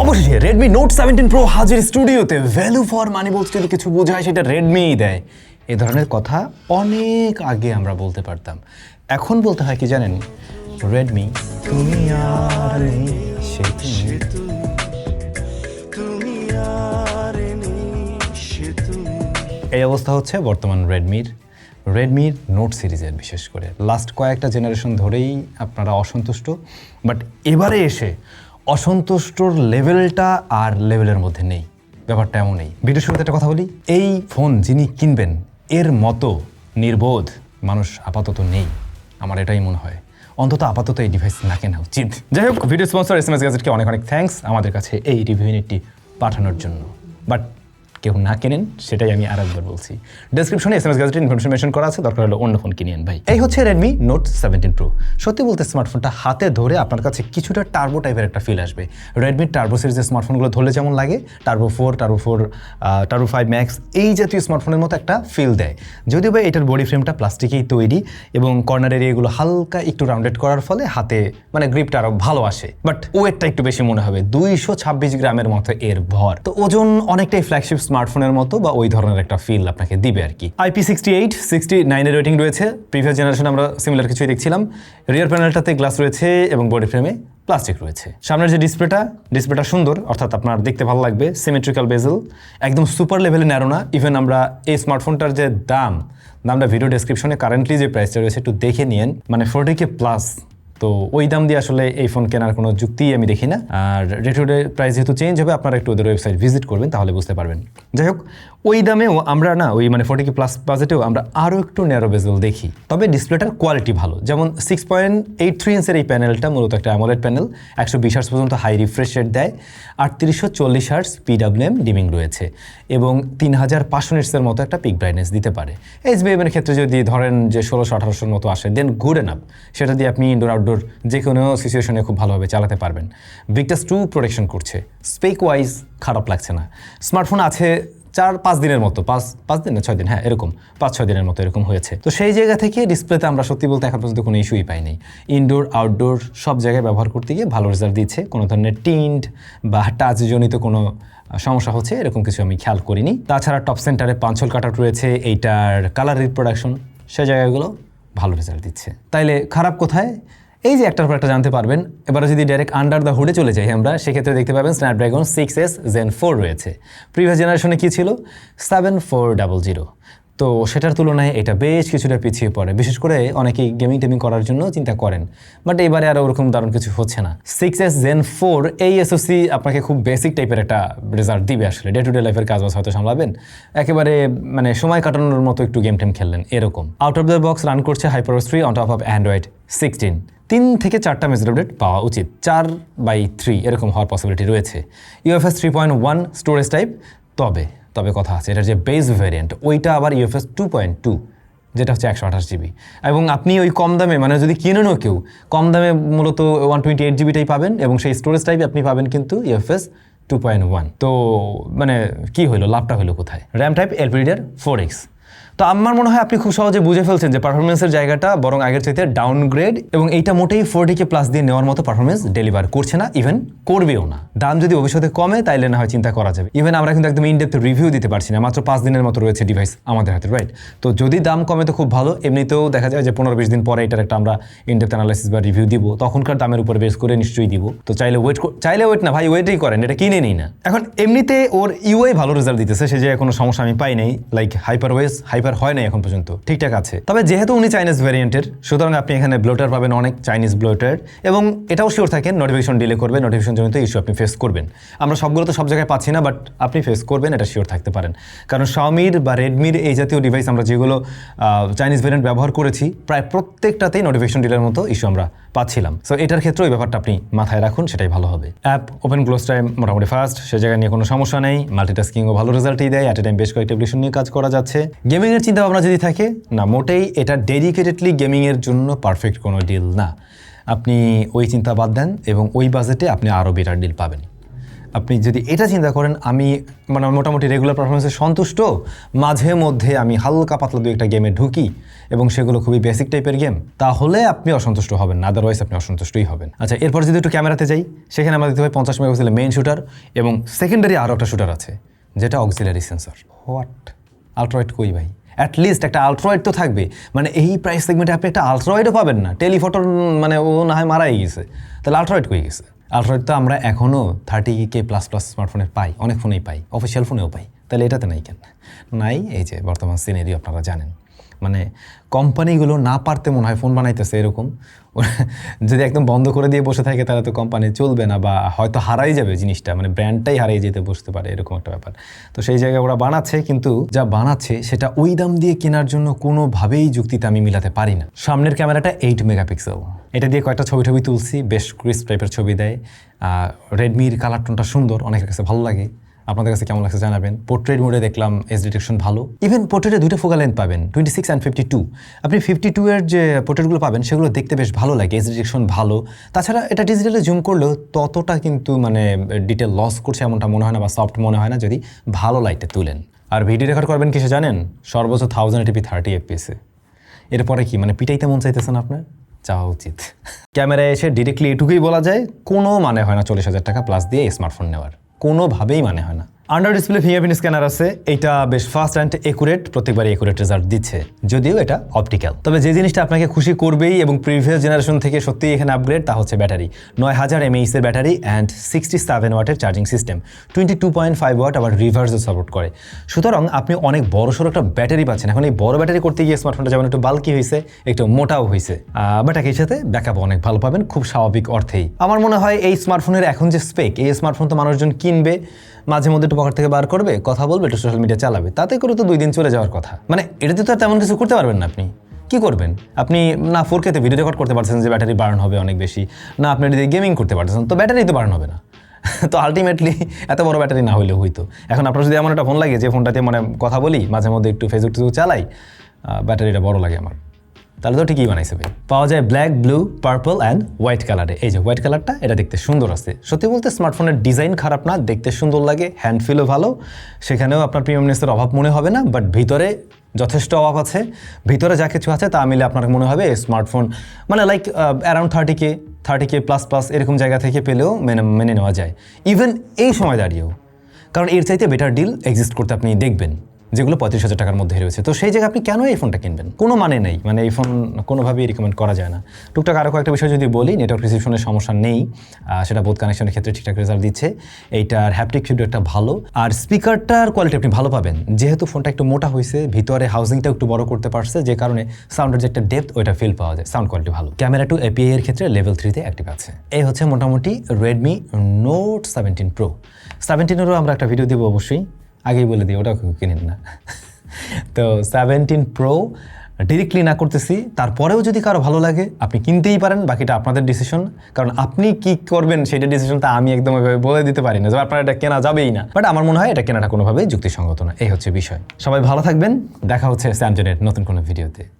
অবশেষে Redmi note 17 pro হাজির স্টুডিওতে। ভ্যালু ফর মানি বলতে যদি কিছু বোঝায় সেটা রেডমিই দেয়। এ ধরনের কথা অনেক আগে আমরা বলতে পারতাম, এখন বলতে হয় কি জানেন? রেডমি তুমি আর নেই সে তুমি। এই অবস্থা হচ্ছে বর্তমান রেডমির নোট সিরিজের। বিশেষ করে লাস্ট কয়েকটা জেনারেশন ধরেই আপনারা অসন্তুষ্ট, বাট এবারে এসে অসন্তুষ্টর লেভেলটা আর লেভেলের মধ্যে নেই। ব্যাপারটা এমনই। ভিডিও শুরুতে একটা কথা বলি, এই ফোন যিনি কিনবেন এর মতো নির্বোধ মানুষ আপাতত নেই, আমার এটাই মনে হয়। অন্তত আপাতত এই ডিভাইস না কেনা উচিত। যাই হোক, ভিডিও স্পন্সর SMS গ্যাজেটকে অনেক অনেক থ্যাঙ্কস আমাদের কাছে এই রিভিউ ইউনিটটি পাঠানোর জন্য। বাট কেউ না কেনেন সেটাই আমি আরেকবার বলছি। ডেসক্রিপশনে SMS গ্যাজেটের ইনফরমেশন মেনশন করা আছে, দরকার হলে অন্য ফোন কিনিয়েন ভাই। এই হচ্ছে রেডমি নোট 17 প্রো। সত্যি বলতে স্মার্টফোনটা হাতে ধরে আপনার কাছে কিছুটা টার্বো টাইপের একটা ফিল আসবে। রেডমির টার্বো সিরিজের স্মার্টফোনগুলো ধরলে যেমন লাগে, টার্বো 4, টার্বো 5 ম্যাক্স এই জাতীয় স্মার্টফোনের মতো একটা ফিল দেয়। যদিও বা এটার বডি ফ্রেমটা প্লাস্টিকেই তৈরি এবং কর্নার এরিয়াগুলো হালকা একটু রাউন্ডেড করার ফলে হাতে মানে গ্রিপটা আরও ভালো আসে। বাট ওয়েটটা একটু বেশি মনে হবে, 226 গ্রামের মতো এর ভর। তো ওজন অনেকটাই ফ্ল্যাগশিপ স্মার্টফোনের মতো বা ওই ধরনের একটা ফিল আপনাকে দিবে আর কি। IP68 69 এর রেটিং রয়েছে। প্রিভিয়াস জেনারেশনে আমরা সিমিলার কিছুই দেখছিলাম। রিয়ার প্যানেলটাতে গ্লাস রয়েছে এবং বডি ফ্রেমে প্লাস্টিক রয়েছে। সামনের যে ডিসপ্লেটা সুন্দর, অর্থাৎ আপনার দেখতে ভালো লাগবে। সিমেট্রিক্যাল বেজেল, একদম সুপার লেভেলে ন্যারো না। ইভেন আমরা এই স্মার্টফোনটার যে দামটা ভিডিও ডেসক্রিপশনে কারেন্টলি যে প্রাইসটা রয়েছে একটু দেখে নিন, মানে 40K প্লাস। তো ওই দাম দিয়ে আসলে এই ফোন কেনার কোনো যুক্তিই আমি দেখি না। আর ডে টু ডে প্রাইস যেহেতু চেঞ্জ হবে, আপনারা একটু ওদের ওয়েবসাইট ভিজিট করবেন, তাহলে বুঝতে পারবেন। যাই হোক, ওই দামেও আমরা না ওই মানে 40K প্লাস বাজেটেও আমরা আরও একটু ন্যারো বেজেল দেখি। তবে ডিসপ্লেটার কোয়ালিটি ভালো। যেমন 6.83 ইঞ্চের এই প্যানেলটা মূলত একটা অ্যামোলেড প্যানেল, 120 হার্টজ পর্যন্ত হাই রিফ্রেশ রেট দেয়। 3840 হার্টজ PWM ডিমিং রয়েছে এবং 3500 নিটসের মতো একটা পিক ব্রাইটনেস দিতে পারে। HBM এর ক্ষেত্রে যদি ধরেন যে 1600-1800 মতো আসে, দেন গুড এনাফ। সেটা দিয়ে আপনি ইনডোর আউটডোর যে কোনো সিচুয়েশনে খুব ভালোভাবে চালাতে পারবেন। ভিক্টাস 2 প্রোটেকশন করছে, স্পেক ওয়াইজ খারাপ লাগছে না। স্মার্টফোন আছে 4-5 দিনের মতো, 5 দিন না 6 দিন, হ্যাঁ এরকম 5-6 দিনের মতো এরকম হয়েছে। তো সেই জায়গা থেকে ডিসপ্লেতে আমরা সত্যি বলতে এখন পর্যন্ত কোনো ইস্যুই পাইনি। ইনডোর আউটডোর সব জায়গায় ব্যবহার করতে গিয়ে ভালো রেজাল্ট দিচ্ছে। কোনো ধরনের টিন্ট বা টাচজনিত কোনো সমস্যা হচ্ছে এরকম কিছু আমি খেয়াল করিনি। তাছাড়া টপ সেন্টারে পাঞ্চল কাটআউট রয়েছে, এইটার কালার রিপ্রোডাকশন সেই জায়গাগুলো ভালো রেজাল্ট দিচ্ছে। তাইলে খারাপ কোথায়? এই যে একটার পর একটা জানতে পারবেন। এবারে যদি ডাইরেক্ট আন্ডার দ্য হুডে চলে যাই আমরা, সেক্ষেত্রে দেখতে পাবেন স্ন্যাপড্রাগন 6S Gen 4 রয়েছে। প্রিভিয়াস জেনারেশনে কী ছিল? 7400। তো সেটার তুলনায় এটা বেশ কিছুটা পিছিয়ে পড়ে। বিশেষ করে অনেকেই গেমিং করার জন্য চিন্তা করেন, বাট এবারে আর ওরকম দারুণ কিছু হচ্ছে না। 6S Gen 4 এই SoC আপনাকে খুব বেসিক টাইপের একটা রেজাল্ট দিবে। আসলে ডে টু ডে লাইফের কাজ বাজ হয়তো সামলাবেন, একেবারে মানে সময় কাটানোর মতো একটু গেম টেম খেললেন এরকম। Out of the box run করছে HyperOS 3 on top of Android 16। 3 থেকে 4টা মেজর আপডেট পাওয়া উচিত, 4/3 এরকম হওয়ার পসিবিলিটি রয়েছে। UFS 3.1 storage type. তবে কথা আছে, এটার যে বেস ভ্যারিয়েন্ট ওইটা আবার UFS 2.2, যেটা হচ্ছে 128GB। এবং আপনি ওই কম দামে মানে যদি কিনেনও কেউ, কম দামে মূলত 128GB পাবেন এবং সেই স্টোরেজ টাইপ আপনি পাবেন কিন্তু UFS 2.1। তো মানে কি হইলো, লাভটা হইলো কোথায়? RAM type LPDDR 4X। তো আমার মনে হয় আপনি খুব সহজে বুঝে ফেলছেন যে পারফরমেন্সের জায়গাটা বরং আগের চাইতে ডাউনগ্রেড, এবং এইটা মোটেই 40K প্লাস দিয়ে নেওয়ার মতো পারফরমেন্স ডেলিভার করছে না, ইভেন করবেও না। দাম যদি ভবিষ্যতে কমে তাইলে না হয় চিন্তা করা যাবে। ইভেন আমরা কিন্তু একদম ইনডেপথ রিভিউ দিতে পারছি না, মাত্র 5 দিনের মতো রয়েছে ডিভাইস আমাদের হাতে, রাইট? তো যদি দাম কমে তো খুব ভালো। এমনিতেও দেখা যায় যে 15-20 দিন পরে এটার একটা আমরা ইনডেপথ অ্যানালাইসিস বা রিভিউ দিব, তখনকার দামের উপরে বেস করে নিশ্চয়ই দিব। তো চাইলে ওয়েট না ভাই, ওয়েটই করেন, এটা কিনে নিই না। এখন এমনিতে ওর UI ভালো রেজাল্ট দিতেছে, সে জায়গায় কোনো সমস্যা আমি পাই নাই। লাইক হাইপার হয় নাই এখন পর্যন্ত, ঠিকঠাক আছে। তবে যেহেতু উনি চাইনিজ ভ্যারিয়েন্টের, সুতরাং আপনি এখানে ব্লোটার পাবেন, অনেক চাইনিজ ব্লোটার, এবং এটাও শিওর থাকেন নোটিফিকেশন ডিলে করবে, নোটিফিকেশন জনিত ইস্যু আপনি ফেস করবেন। আমরা সবগুলো তো সব জায়গায় পাচ্ছি না, বাট আপনি ফেস করবেন, এটা শিওর থাকতে পারেন। কারণ শাওমির বা রেডমির এই জাতীয় ডিভাইস আমরা যেগুলো চাইনিজ ভ্যারিয়েন্ট ব্যবহার করেছি, প্রায় প্রত্যেকটাতেই নোটিফিকেশন ডিলের মতো ইস্যু আমরা পাচ্ছিলাম। সো এটার ক্ষেত্রে ওই ব্যাপারটা আপনি মাথায় রাখুন, সেটাই ভালো হবে। অ্যাপ ওপেন ক্লোজ টাইম মোটামুটি ফাস্ট, সে জায়গায় নিয়ে কোনো সমস্যা নেই। মাল্টিটাস্কিংও ভালো রেজাল্টই দেয়, অ্যাট এ টাইম বেশ কয়েকটা অ্যাপ্লিকেশন নিয়ে কাজ করা যাচ্ছে। গেমিংয়ের চিন্তা ভাবনা যদি থাকে না, মোটেই এটা ডেডিকেটেডলি গেমিংয়ের জন্য পারফেক্ট কোনো ডিল না। আপনি ওই চিন্তা বাদ দেন এবং ওই বাজেটে আপনি আরও বেটার ডিল পাবেন। আপনি যদি এটা চিন্তা করেন আমি মানে মোটামুটি রেগুলার পারফরমেন্সে সন্তুষ্ট, মাঝে মধ্যে আমি হালকা পাতলা 2-1টা গেমে ঢুকি এবং সেগুলো খুবই বেসিক টাইপের গেম, তাহলে আপনি অসন্তুষ্ট হবেন না, আদারওয়াইজ আপনি অসন্তুষ্টই হবেন। আচ্ছা, এরপর যদি একটু ক্যামেরাতে যাই, সেখানে আমরা দেখতে পাই 50 মেগাপিক্সেলের মেইন শুটার এবং সেকেন্ডারি আরও একটা শুটার আছে যেটা অক্সিলারি সেন্সর। হোয়াট, আলট্রাওয়াইড কই ভাই? অ্যাটলিস্ট একটা আলট্রাওয়াইড তো থাকবে, মানে এই প্রাইস সেগমেন্টে আপনি একটা আলট্রাওয়াইডও পাবেন না। টেলিফটোর মানে ও না হয় মারাই গেছে, তাহলে আলট্রাওয়াইড কই গেছে? আলট্রাওয়াইড তো আমরা এখনও 30K++ স্মার্টফোনে পাই, অনেক ফোনেই পাই, অফিসিয়াল ফোনেও পাই, তাহলে এটাতে নাই কেন? নাই, এই যে বর্তমান সিনারিও আপনারা জানেন, মানে কোম্পানিগুলো না পারতে মনে হয় ফোন বানাইতেছে এরকম। যদি একদম বন্ধ করে দিয়ে বসে থাকে তাহলে তো কোম্পানি চলবে না, বা হয়তো হারাই যাবে জিনিসটা, মানে ব্র্যান্ডটাই হারিয়ে যেতে বসতে পারে, এরকম একটা ব্যাপার। তো সেই জায়গায় ওরা বানাচ্ছে, কিন্তু যা বানাচ্ছে সেটা ওই দাম দিয়ে কেনার জন্য কোনোভাবেই যুক্তিতে আমি মিলাতে পারি না। সামনের ক্যামেরাটা 8 মেগাপিক্সেল, এটা দিয়ে কয়েকটা ছবি তুলছি, বেশ ক্রিস্প টাইপের ছবি দেয়। রেডমির কালার টোনটা সুন্দর, অনেকের কাছে ভালো লাগে। আপনাদের কাছে কেমন লাগছে জানাবেন। পোর্ট্রেট মোডে দেখলাম এজ ডিটেকশন ভালো, ইভেন পোর্ট্রেটে 2টা ফোকাল লেন্থ পাবেন, 26 and 52। আপনি 52 এর যে পোর্ট্রেটগুলো পাবেন সেগুলো দেখতে বেশ ভালো লাগে, এজ ডিটেকশন ভালো। তাছাড়া এটা ডিজিটালে জুম করলেও ততটা কিন্তু মানে ডিটেল লস করছে এমনটা মনে হয় না, বা সফট মনে হয় না যদি ভালো লাইটে তুলেন। আর ভিডিও রেকর্ড করবেন কিসে জানেন? সর্বোচ্চ 1080p 30 fps-এ। এরপরে কি মানে পিটাইতে মন চাইতেছেন আপনার? চাওয়া উচিত। ক্যামেরায় এসে ডিরেক্টলি এটুকুই বলা যায়, কোনো মানে হয় না 40,000 টাকা প্লাস দিয়ে স্মার্টফোন নেওয়ার, কোনোভাবেই মানে হয় না। আন্ডার ডিসপ্লে ফিঙ্গারপ্রিন্ট স্ক্যানার আছে, এটা বেশ ফাস্ট অ্যান্ড একুরেট, প্রত্যেকবারই একুরেট রেজাল্ট দিচ্ছে, যদিও এটা অপটিক্যাল। তবে যে জিনিসটা আপনাকে খুশি করবেই এবং প্রিভিয়াস জেনারেশন থেকে সত্যিই এখানে আপগ্রেড, তা হচ্ছে ব্যাটারি। 9000 mAh এর ব্যাটারি অ্যান্ড 67 ওয়াটের চার্জিং সিস্টেম, 22.5 ওয়াট আবার রিভার্সও সাপোর্ট করে। সুতরাং আপনি অনেক বড়সড় একটা ব্যাটারি পাচ্ছেন। এখন এই বড় ব্যাটারি করতে গিয়ে স্মার্টফোনটা যেমন একটু বাল্কি হয়েছে, একটু মোটাও হয়েছে, বাট একই সাথে ব্যাকআপ অনেক ভালো পাবেন, খুব স্বাভাবিক অর্থেই। আমার মনে হয় এই স্মার্টফোনের এখন যে স্পেক, এই স্মার্টফোন তো মানুষজন কিনবে, মাঝে মধ্যে একটু পকেট থেকে বার করবে, কথা বলবে, একটু সোশ্যাল মিডিয়া চালাবে, তাতে করে তো 2 দিন চলে যাওয়ার কথা। মানে এটাতে তো আর তেমন কিছু করতে পারবেন না। আপনি কি করবেন? আপনি না 4K-তে ভিডিও রেকর্ড করতে পারছেন যে ব্যাটারি বার্ন হবে অনেক বেশি, না আপনি যদি গেমিং করতে পারছেন তো ব্যাটারি তো বার্ন হবে না। তো আলটিমেটলি এত বড় ব্যাটারি না হইলেও হইতো। এখন আপনার যদি এমন একটা ফোন লাগে যে ফোনটাতে মানে কথা বলি, মাঝে মধ্যে একটু ফেসবুক চালাই, ব্যাটারিটা বড় লাগে আমার, তাহলে তো ঠিকই বানাইছে ভাই। পাওয়া যায় black, blue, purple and white কালারে। এই যে হোয়াইট কালারটা, এটা দেখতে সুন্দর আছে। সত্যি বলতে স্মার্টফোনের ডিজাইন খারাপ না, দেখতে সুন্দর লাগে, হ্যান্ড ফিলও ভালো, সেখানেও আপনার প্রিমিয়ামনেসের অভাব মনে হবে না। বাট ভিতরে যথেষ্ট অভাব আছে, ভিতরে যা কিছু আছে তা মিলে আপনার মনে হবে স্মার্টফোন মানে লাইক অ্যারাউন্ড 30K++ এরকম জায়গা থেকে পেলেও মেনে নেওয়া যায়, ইভেন এই সময় দাঁড়িয়েও। কারণ এর চাইতে বেটার ডিল এক্সিস্ট করতে আপনি দেখবেন, যেগুলো 35,000 টাকার মধ্যে রয়েছে। তো সেই জায়গায় আপনি কেন এই ফোনটা কিনবেন? কোনো মানে নেই, মানে এই ফোন কোনোভাবেই রিকমেন্ড করা যায় না। টুকটাক আরও কয়েকটা বিষয় যদি বলি, নেটওয়ার্ক রিসিপশনের সমস্যা নেই, সেটা বোথ কানেকশনের ক্ষেত্রে ঠিকঠাক রেজাল্ট দিচ্ছে। এইটার হ্যাপটিক ফিডব্যাকটা ভালো, আর স্পিকারটার কোয়ালিটি আপনি ভালো পাবেন, যেহেতু ফোনটা একটু মোটা হয়েছে, ভিতরে হাউজিংটা একটু বড় করতে পারছে, যে কারণে সাউন্ডের যে একটা ডেপথ ওইটা ফিল পাওয়া যায়, সাউন্ড কোয়ালিটি ভালো। ক্যামেরা টু API এর ক্ষেত্রে লেভেল 3-তে অ্যাক্টিভ আছে। এই হচ্ছে মোটামুটি রেডমি নোট 17 প্রো। 17-এরও আমরা একটা ভিডিও দেবো অবশ্যই, আগেই বলে দিই, ওটাও কিনেন না। তো 17 প্রো ডিরেক্টলি না করতেছি, তারপরেও যদি কারো ভালো লাগে আপনি কিনতেই পারেন, বাকিটা আপনাদের ডিসিশন। কারণ আপনি কি করবেন সেটা ডিসিশনটা আমি একদম বলে দিতে পারি না যে আপনার এটা কেনা যাবেই না, বাট আমার মনে হয় এটা কেনাটা কোনোভাবেই যুক্তিসঙ্গত না। এই হচ্ছে বিষয়। সবাই ভালো থাকবেন, দেখা হচ্ছে স্যামসাংয়ের নতুন কোনো ভিডিওতে।